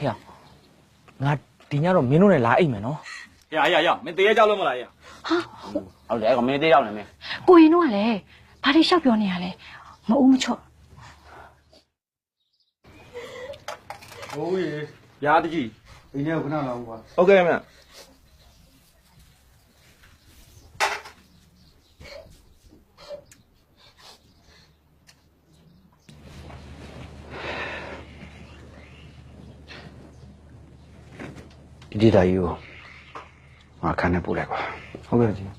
ဟေ့ငါဒီညတော့မင်းတို့နဲ့လာအိမ်မယ်နော်ရမင်းတရားကြောက်လို့မလားရဟုတ်တယ်ကမင်းသေးရောက်နေမင်းကိုရင်တို့ကလည်းဘာတွေရှောက်ပြောနေရလဲမအူးမချော့ဟိုးရေရားတကြီးအိမ်ထဲကိုခဏလာဦးကွာဟုတ်ကဲ့မဒီတာကြီးကိုငါခန်းနဲ့ပို့လိုက်ကွာဟုတ်ကဲ့ကြီး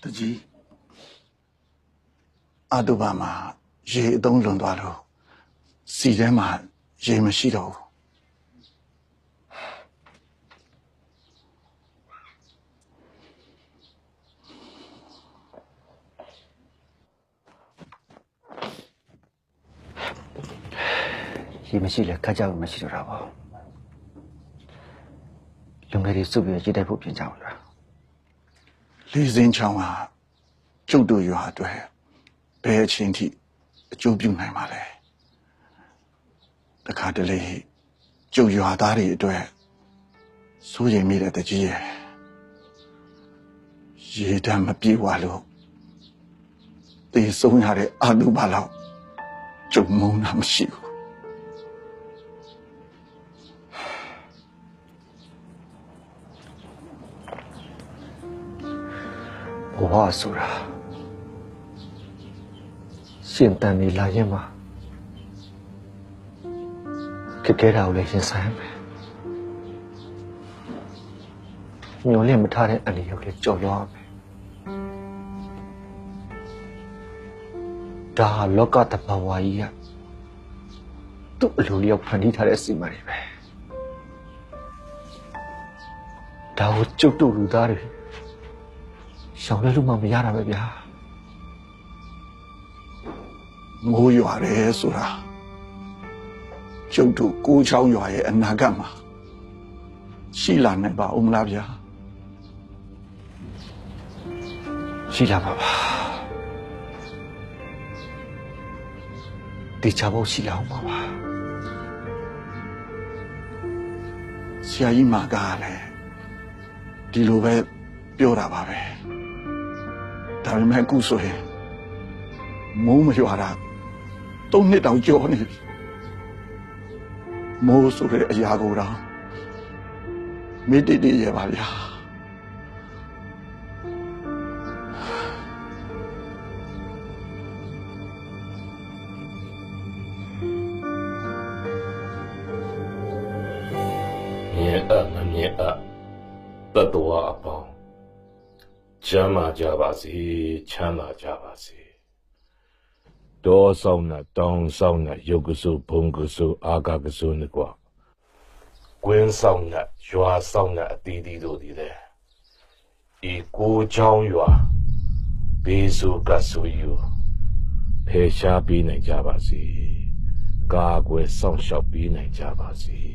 တကြီးအတူပါမှာရေအသုံးလွန်သွားလို့စီထဲမှာရေမရှိတော့ဘူးရေမရှိလဲခက်ကြလို့မရှိတော့တာပေါ့လူငယ်တွေစုပြီးရေတိုက်ဖို့ပြင်ကြအောင်လားလေးစင်းချောင်းကကျုပ်တို့ရွာအတွက်ဘယ်အချိန်ထိအကျိုးပြုနိုင်မှာလဲတခါတလေကျုပ်ရွာသားတွေအတွက်စိုးရိမ်မိတဲ့တကြီးရဲ့ရေတမ်းမပြေဝလို့တေဆုံးရတဲ့အလူပါလောက်ကျုံမုန်းတာမရှိဘူးဘဝဆိုတာရှင်တန်နေလာရင်မှာခက်ခဲတာကိုလည်းရင်ဆိုင်မယ်ညှို့လင့်မထားတဲ့အန္တရာယ်ကိုလည်းကြော်လွှားမယ်ဒါလောကတဘာဝကြီးကသူ့အလိုလျောက်ဖန်တီးထားတဲ့စီမံတွေပဲဒါကိုကျုပ်တို့လူသားတွေရှောင်လဲလို့မှမရတာပဲဗျာမိုးရွာတယ်ဆိုတာကျုပ်တို့ကိုးချောင်းရွာရဲ့အနာဂတ်မှာရှိလာနိုင်ပါဦးမလားဗျာရှိလာပါပါဒီချဖို့ရှိလာအောင်ပါပါဆရာကြီးမကလည်းဒီလိုပဲပြောတာပါပဲဒါပေမဲ့အခုဆိုရင်မိုးမရွာတာ3 နှစ်တောင်ကျော်နေပြီမိုးဆိုတဲ့အရာကိုတော့မေတ္တိရပါဗျာမြဲမမြဲတတ္တဝါအပေါင်းကျမ်းမာကြပါစေချမ်းသာကြပါစေတောဆောင်နဲ့တောင်းဆောင်နဲ့ယုတ်ကစုဘုံကစုအာဂကစုနဲ့ကွာကွင်းဆောင်နဲ့ရွာဆောင်နဲ့အတီးတီးတို့ဒီလေဤကိုချောင်းရွာဘေးစုကစုယူဖေရှားပြီးနိုင်ကြပါစေကာကွယ်ဆောင်ရှောက်ပြီးနိုင်ကြပါစေ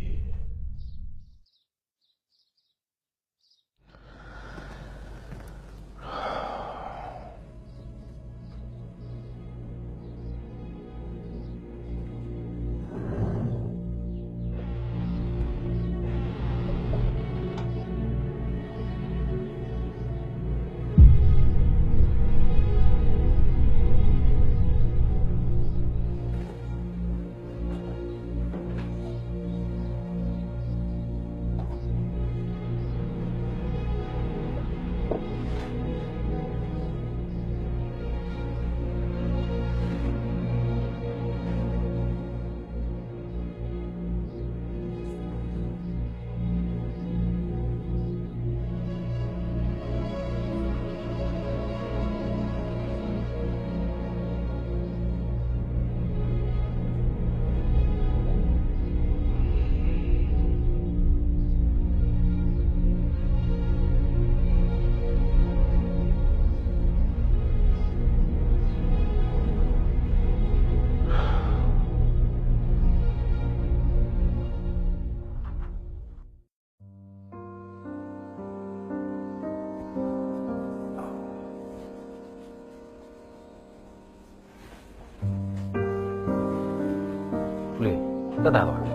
တက်တာပါဗျာ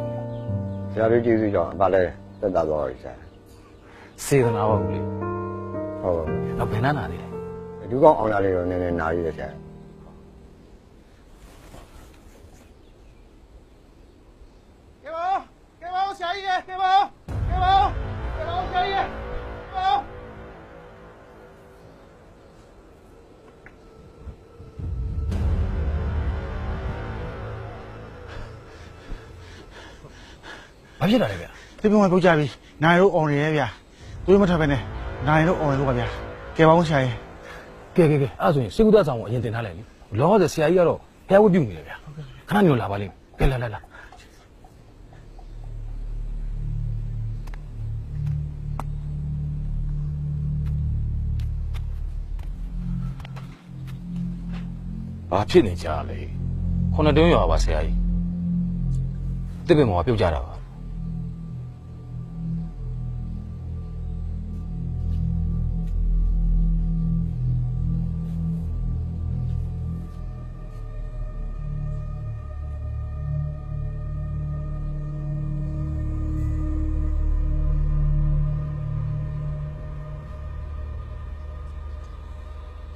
ဆရာတို့ကျေးဇူးကြောင့်ဗာလဲသက်သာသွားပြီဆရာ စေတနာပါဘူးလေ ဟုတ်ပါဘူး တော့ဘယ်နာနာလေးလဲ ဒီကောင်အောင်လာလေးတော့နည်းနည်းနားရည်ဆရာ ကဲပါဆရာကြီးကဲပါဆရာကြီးကဲပါ ဘာဖြစ်တာလဲဗျာ ဒီပုံမှာပုတ်ကြပြီနိုင်တို့အောင်နေရဲ့ဗျာသွေးမထွက်ပဲနဲ့နိုင်တို့အောင်နေလို့ပါဗျာကဲပါဦးဆရာကြီး ကဲအဲ့ဒါဆိုရင်စေကူသားဆောင်ကိုအရင်တင်ထားလိုက်လေလောဆယ်ဆရာကြီးကတော့ဖျားဝတ်ပြုတ်နေတယ်ဗျာခဏမျိုးလာပါလိမ့်ကဲလာဘာဖြစ်နေကြလဲခုနှစ်တွင်းရွာပါဆရာကြီးတစ်ပင်မော်ပြုတ်ကြတာပါ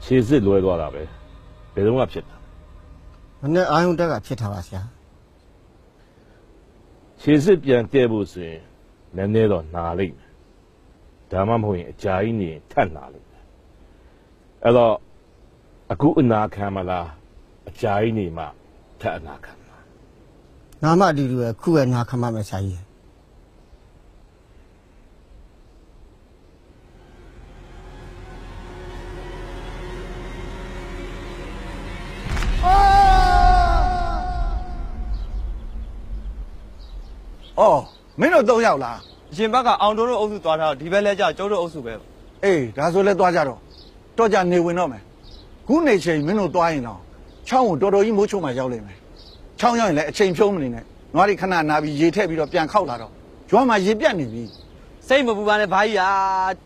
ခြေစစ်လွဲသွားတာပဲဘယ်တော့မှဖြစ်တာ မနေ့အာယုံတက်ကဖြစ်ထားပါဆရာ ခြေစစ်ပြန်တည့်ဖို့ဆိုရင်နည်းနည်းတော့နာလိမ့်မယ်ဒါမှမဟုတ်ရင်အကြာကြီးနေထပ်နာလိမ့်မယ်အဲ့တော့အခုအနာခံမလားအကြာကြီးနေမှထပ်အနာခံမှာ နာမအတူတူပဲခုပဲနာခံပါမယ်ဆရာကြီး အော်မင်းတို့၃ယောက်လား အရှင်ဘက်ကအောင်တို့အုပ်စုသွားထားတော့ဒီဘက်လဲကြကျုပ်တို့အုပ်စုပဲ အေးဒါဆိုလဲသွားကြတော့ကြနေဝင်တော့မယ်ခုနေချိန်မင်းတို့သွားရင်တော့ချောင်းကိုတော်တော်ကြီးမိုးချုံမှရောက်လိမ့်မယ်ချောင်းရောက်ရင်လည်းအချိန်ဖြုံးမနေနဲ့ငါတွေခဏနာပြီးရေထည့်ပြီးတော့ပြန်ခောက်လာတော့ကျွမ်းမှရေပြတ်နေပြီ စိတ်မပူပါနဲ့ဘာကြီးอ่ะ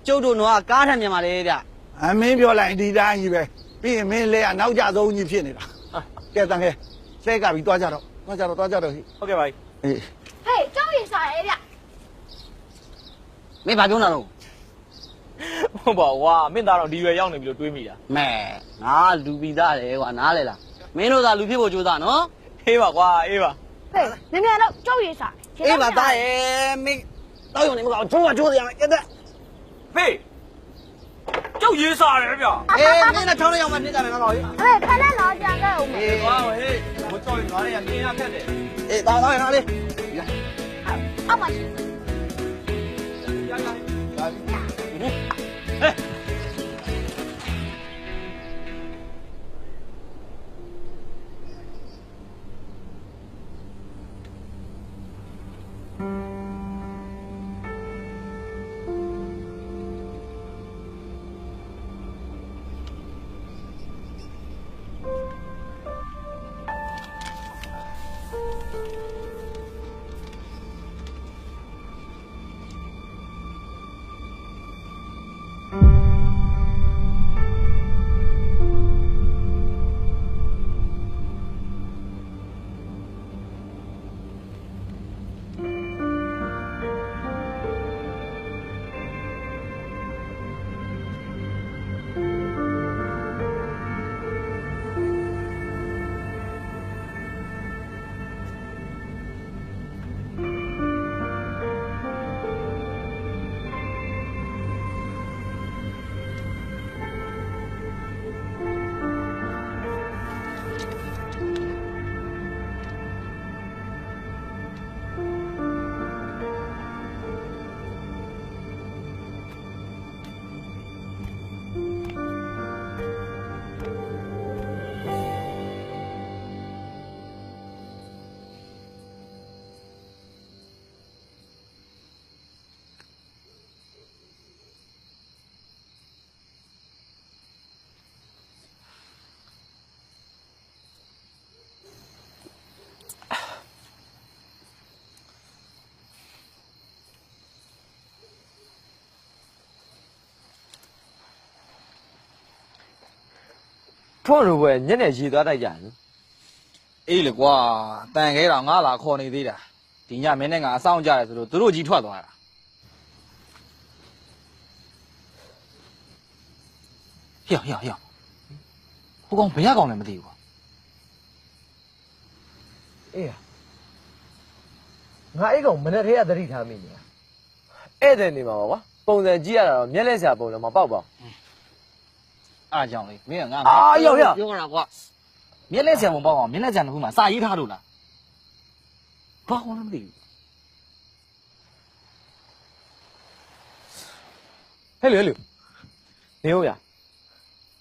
ကျုပ်တို့တော့ကားထံမြန်ပါလေဗျ အမင်းပြောလိုက်ဒီတိုင်းကြီးပဲပြီးရင်မင်းလဲကနောက်ကြဆုံးကြီးဖြစ်နေတာကဲတန်ခဲဆဲကပြီးသွားကြတော့ဟိ ဟုတ်ကဲ့ပါကြီး အေး ဟေးကြောက်ရင်စားရဲဗျ မင်းဘာပြောနေတာတော့ ဟုတ်ပါကွာမင်းသားတော့ဒီရွယ်ရောက်နေပြီလို့တွေးမိတာ မဲငါလူပြီးသားတယ်ကွာနားလေလားမင်းတို့သာလူဖြစ်ဖို့ကြိုးစားနော် အေးပါကွာအေးပါ ဟေးမြန်မြန်တော့ကြောက်ရင်စား အေးပါသားရဲ့မင်းတောက်ရုံနေမကောကျိုးရမယ်ကဲတဲ့ ဖေးကြောက်ရေးစားတယ်ဗျ အေးမင်းနဲ့ထောင်းရအောင်မနှစ်ကြမယ်ငါတော့ဟေး ဟေးခဏတော့ပြန်ခဲ့ဦးမယ် အေး ကွာဟေးဘိုးကြောက်ရင်သွားရမြင်ရခက်တယ် အေးတောင်းရအောင်လေ အောက်မှာရှိ ထွန်းလို့ပဲညနေရေသွားတိုက်ကြတယ် အေးလေကွာတန်ခဲတာငါလာခေါ်နေသေးတာ ဒီညမင်းနဲ့ငါအဆောင်ကြတယ်ဆိုလို့သူတို့ကြီးထွက်သွားတာဟေ့ဟိုကောင်ဘယ်ရကောင်လဲမသိဘူးကွာ အေးငါအဲ့ကောင်မနေ့တည်းကသတိထားမိနေတာဧည့်သည်နေမှာပါကွာပုံစံကြည့်ရတာတော့မျက်လက်စရာပုံစံမပေါက်ပါဘူး အားကြောင့်လေမင်းကငါ ပြောတာကွာ မျက်လက်ဆံမပေါ့အောင်မျက်လက်ဆံတစ်ခုမှစာရေးထားလို့လားဘာမှမသိဘူး ဟဲ့လေနေဟုတ်ရ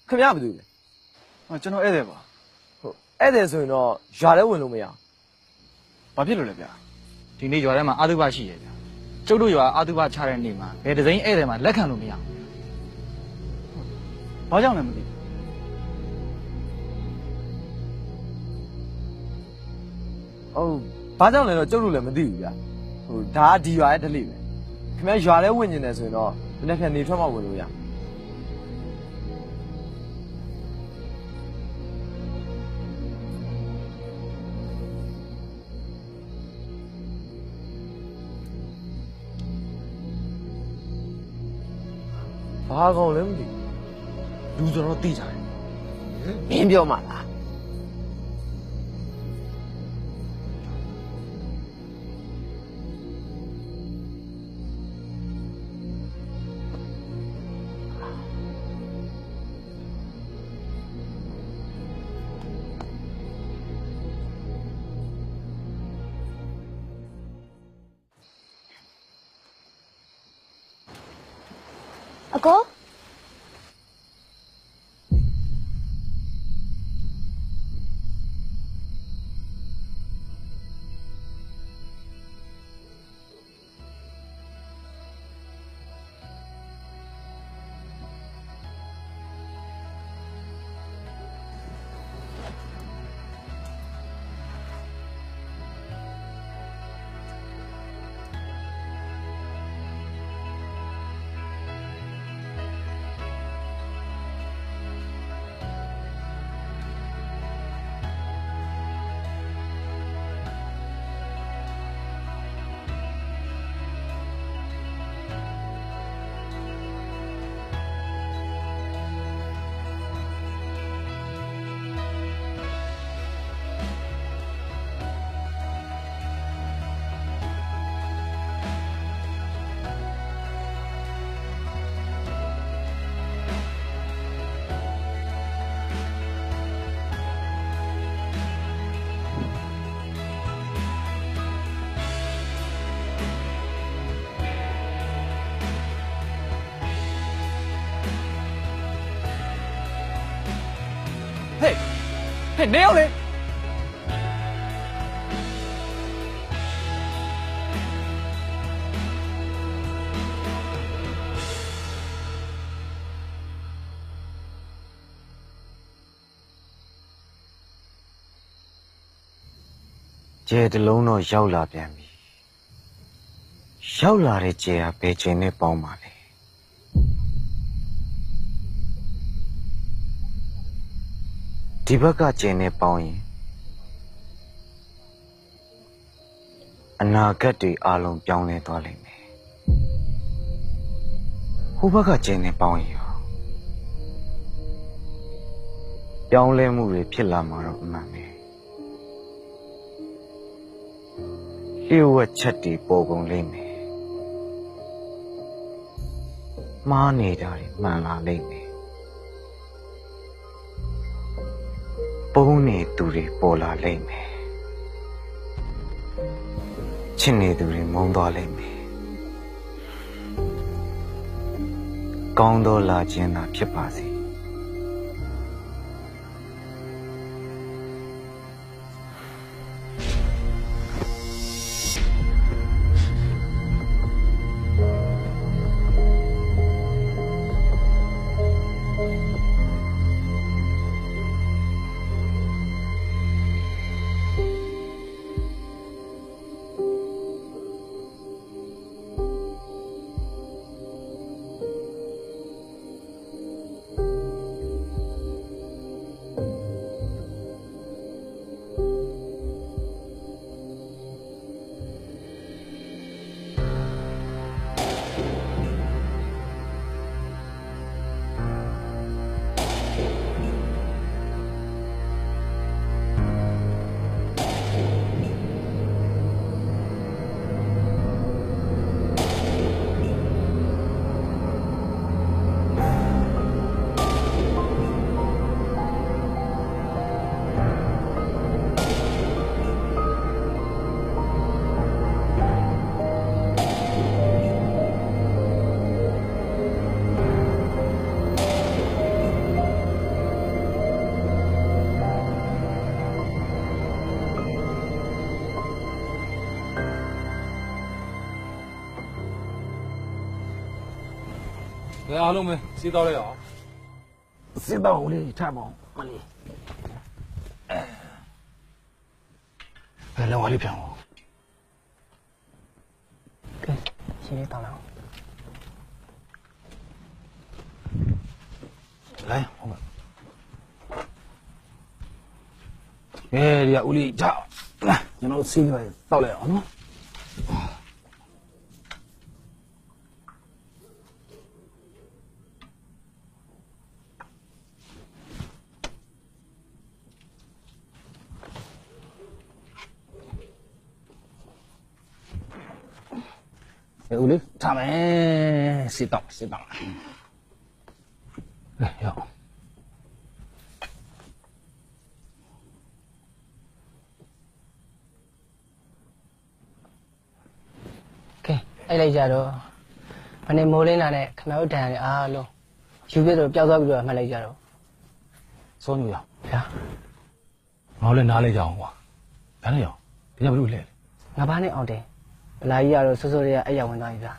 ခင်ဗျားဘာလုပ်လဲ ကျွန်တော်ဧည့်သည်ပါ ဟုတ်ဧည့်သည်ဆိုရင်တော့ရွာထဲဝင်လို့မရအောင် ဘာဖြစ်လို့လဲဗျာ ဒီနေ့ရွာထဲမှာအာသုဘရှိရဲ့ဗျာကျုပ်တို့ရွာအာသုဘချတဲ့နေ့မှာဘယ်တစ်စိမ်းဧည့်သည်မှာလက်ခံလို့မရဘူး ဘာကြောင့်လဲမသိဘူး ဟုတ်ဘာကြောင့်လဲတော့ကျုပ်တို့လည်းမသိဘူးဗျာဟိုဒါကဒီရွာရဲ့ဓလေ့ပဲခင်ဗျားရွာထဲဝင်နေတယ်ဆိုရင်တော့ဒီနေ့ဖြန်နေထွက်မှဝင်လို့ရဘာကောင်လဲမသိဘူး လူဆိုတော့သိကြတယ် မင်းပြောမှလား အကိုဟဲ့နေအောင်လေ ကျဲတလုံးတော့ရောက်လာပြန်ပြီရောက်လာတဲ့ကျဲကဘယ်ကျဲနဲ့ပေါင်းပါလဲဒီဘက်ကကျဲနဲ့ပေါင်းရင်အနာဂတ်တွေအလုံးပြောင်းလဲသွားလိမ့်မယ်ဟိုဘက်ကကျဲနဲ့ပေါင်းရင်ရောပြောင်းလဲမှုတွေဖြစ်လာမှာတော့အမှန်ပဲလျှို့ဝှက်ချက်တွေပေါ်ကုန်လိမ့်မယ်မှားနေတာတွေမှန်လာလိမ့်မယ်ပုံနေသူတွေပေါ်လာလိမ့်မယ်ချစ်နေသူတွေမုန်းသွားလိမ့်မယ်ကောင်းသောလာခြင်းသာဖြစ်ပါစေ ကဲအားလုံးပဲစီးတော့လိုက်အောင် စစ်တော့ဟိုလေးထားပါဦးမလေးလောလေးပြန်အောင် ကဲရှင်းလေးတောင်းလိုက်အောင် 来，我们。哎呀，屋里家，来，你老吃个到了啊？屋里他们洗澡。哎呀！ အဲ့လိုက်ကြတော့မနေ့မိုးလင်းလာတဲ့ခဏတို့တန်ရအားလုံးယူပြတော့ပျောက်သွားပြီးတော့မှတ်လိုက်ကြတော့ စောညူရ ဗျာ ငါလည်းနားလိုက်ကြအောင်ကွာဒါနဲ့ရောဒီကဘယ်လိုလဲ ငါဘာနဲ့အောင်တယ်ဗလာကြီးကတော့စိုးစိုးတွေကအဲ့ရောက်ဝင်သွားပြီဗျာ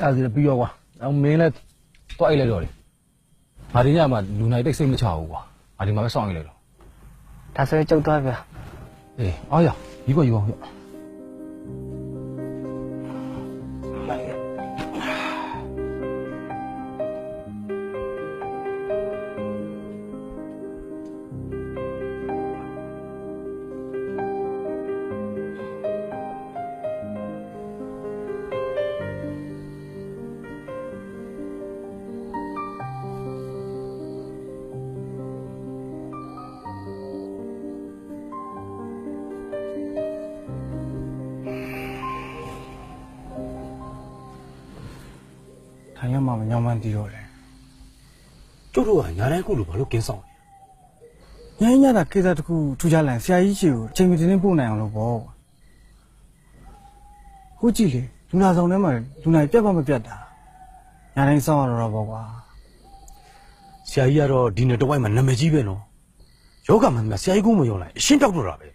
အဲ့ဒါပြီးရောကွာအောင်မင်းလည်းတွားအိတ်လိုက်တော့လေငါဒီညမှာလူနိုင်တိတ်စိတ်မချဘူးကွာငါဒီမှာပဲစောင့်အိတ်လိုက်တော့ ဒါဆိုရင်ကျုပ်သွားဗျာ အေးအားရဒီကွာယူအောင်ရ ထိုင်ရမှာမညောင်းမှန်းတီးတော့တယ် ကျုပ်တို့ကညာတိုင်းခုလိုဘာလို့ကင်းဆောင် ။ညညတာကိစ္စတစ်ခုထူးခြားလာဆရာကြီးချီကိုအချိန်မတင်ပို့နိုင်အောင်လို့ပေါ့။ခုကြည့်လေလူနာဆောင်ထဲမှာလူနာပြတ်ပါမပြတ်တာ။ညာတိုင်းစောင့်ရတော့ပေါ့ကွာ ဆရာကြီးကတော့ဒီနေ့တဝိုက်မှာနာမည်ကြီးပဲနော်ယောဂမှန်မှဆရာကြီးကိုမယုံလိုက်အရှင်းတောက်တော့တာပဲ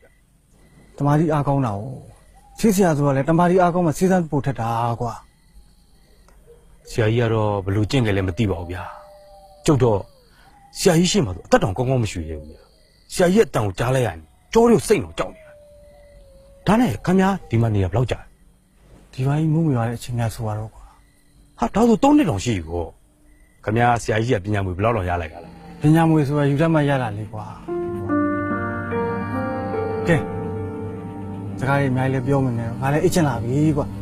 ။တမာတိအားကောင်းတာကိုဆေးဆရာဆိုတာလေတမာတိအားကောင်းမှဆေးစမ်းပို့ထက်တာကွာ ဆရာကြီးကတော့ဘလို့ကျင့်ကြလဲမသိပါဘူးဗျာကျုပ်တော့ဆရာကြီးရှင်းမှာတော့အသက်တောင်ကောင်းကောင်းမရှိရဘူးဗျာဆရာကြီးရဲ့အတန်ကိုကြားလိုက်ရရင်ကြောတွေစိတ်တော့ကြောက်နေတာဒါနဲ့ခင်ဗျားဒီမှာနေရဘယ်လောက်ကြာ ။ဒီဘိုင်းမှုမရတဲ့အချိန်များဆိုတော့ကွာ ဟာဒါဆို3နှစ်တောင်ရှိပြီကောခင်ဗျားဆရာကြီးကပညာမွေဘယ်လောက်တော့ရလိုက်ကြလဲ ။ပညာမွေဆိုတာယူတတ်မှရတာလေကွာ။ကဲစကားလေးအများကြီးလည်းပြောမနေတော့ငါလည်းအစ်ချင်လာပြီကွာ။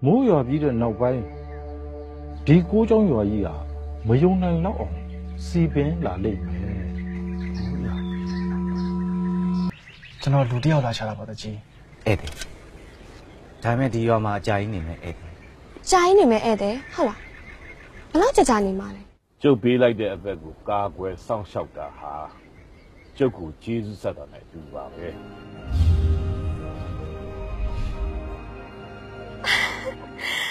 မိုးရွာပြီးတဲ့နောက်ပိုင်းဒီကိုးချောင်းရွာကြီးဟာ မယုံနိုင်တော့အောင်စီပင်လာလိမ့်မယ် ကျွန်တော်လူတစ်ယောက်လာရှာတာပါတကြီး ဧည့်သည်ဒါပေမဲ့ဒီရွာမှာအကြာကြီးနေမယ်ဧည့်သည် ကြာရင်နေမယ်ဧည့်သည်ဟုတ်လားဘလောက်ကြာနေမှာလဲ ကျုပ်ပေးလိုက်တဲ့အဘက်ကိုကာကွယ်စောင့်ရှောက်တာဟာကျုပ်ကိုကျေးဇူးဆက်တာနဲ့တူပါပဲ